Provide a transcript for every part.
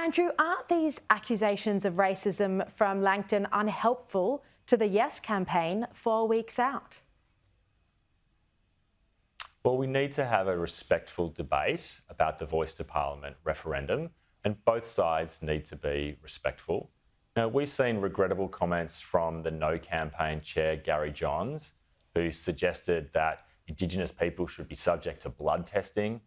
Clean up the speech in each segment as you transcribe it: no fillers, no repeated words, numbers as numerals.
Andrew, are these accusations of racism from Langton unhelpful to the Yes campaign 4 weeks out? Well, we need to have a respectful debate about the Voice to Parliament referendum, and both sides need to be respectful. Now, we've seen regrettable comments from the No campaign chair, Gary Johns, who suggested that Indigenous people should be subject to blood testing,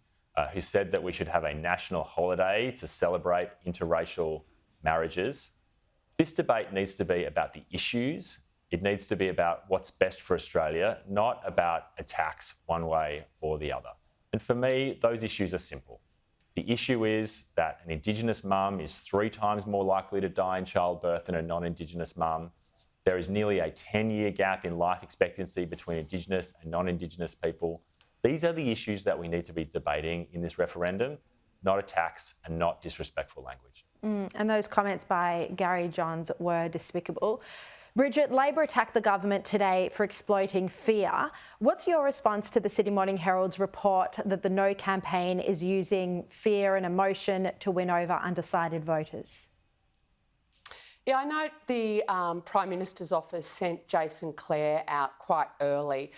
who said that we should have a national holiday to celebrate interracial marriages. This debate needs to be about the issues. It needs to be about what's best for Australia, not about attacks one way or the other. And for me, those issues are simple. The issue is that an Indigenous mum is 3 times more likely to die in childbirth than a non-Indigenous mum. There is nearly a 10-year gap in life expectancy between Indigenous and non-Indigenous people. These are the issues that we need to be debating in this referendum, not attacks and not disrespectful language. And those comments by Gary Johns were despicable. Bridget, Labor attacked the government today for exploiting fear. What's your response to the Sydney Morning Herald's report that the No campaign is using fear and emotion to win over undecided voters? Yeah, I know the Prime Minister's office sent Jason Clare out quite early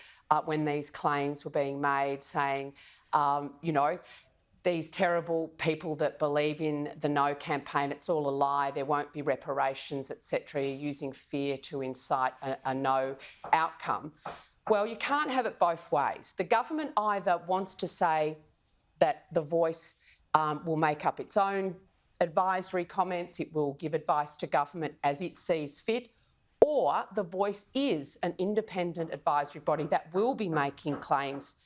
when these claims were being made, saying, these terrible people that believe in the No campaign, it's all a lie, there won't be reparations, etc., using fear to incite a no outcome. Well, you can't have it both ways. The government either wants to say that the Voice will make up its own advisory comments, it will give advice to government as it sees fit, or the Voice is an independent advisory body that will be making claims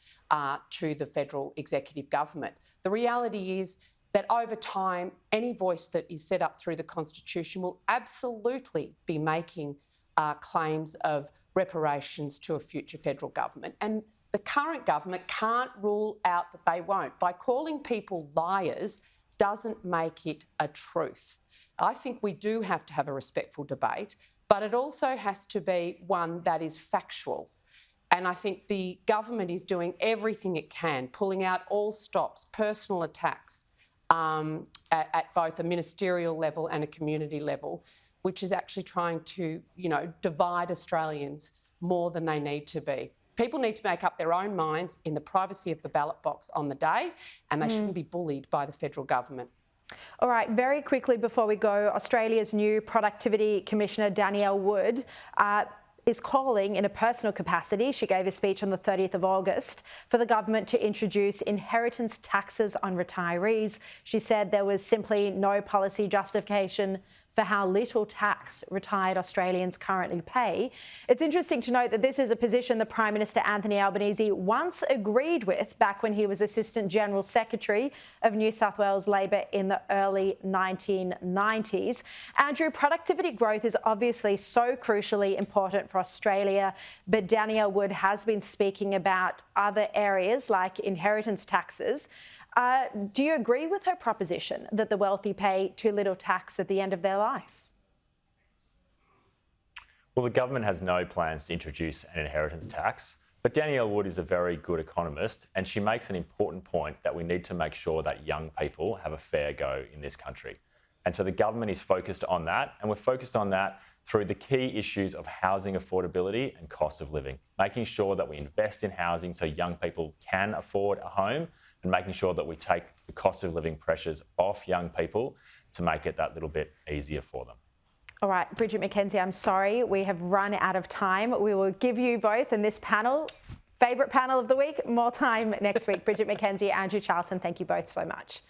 to the federal executive government. The reality is that over time, any voice that is set up through the Constitution will absolutely be making claims of reparations to a future federal government. And the current government can't rule out that they won't. By calling people liars doesn't make it a truth. I think we do have to have a respectful debate, but it also has to be one that is factual. And I think the government is doing everything it can, pulling out all stops, personal attacks at both a ministerial level and a community level, which is actually trying to, divide Australians more than they need to be. People need to make up their own minds in the privacy of the ballot box on the day, and they shouldn't be bullied by the federal government. All right, very quickly before we go, Australia's new Productivity Commissioner, Danielle Wood, is calling in a personal capacity. She gave a speech on the 30th of August for the government to introduce inheritance taxes on retirees. She said there was simply no policy justification for how little tax retired Australians currently pay. It's interesting to note that this is a position the Prime Minister Anthony Albanese once agreed with back when he was Assistant General Secretary of New South Wales Labor in the early 1990s. Andrew, productivity growth is obviously so crucially important for Australia, but Danielle Wood has been speaking about other areas like inheritance taxes. Do you agree with her proposition that the wealthy pay too little tax at the end of their life? Well, the government has no plans to introduce an inheritance tax, but Danielle Wood is a very good economist, and she makes an important point that we need to make sure that young people have a fair go in this country. And so the government is focused on that, and we're focused on that through the key issues of housing affordability and cost of living, making sure that we invest in housing so young people can afford a home, and making sure that we take the cost of living pressures off young people to make it that little bit easier for them. All right, Bridget McKenzie, I'm sorry, we have run out of time. We will give you both in this panel, favourite panel of the week, more time next week. Bridget McKenzie, Andrew Charlton, thank you both so much.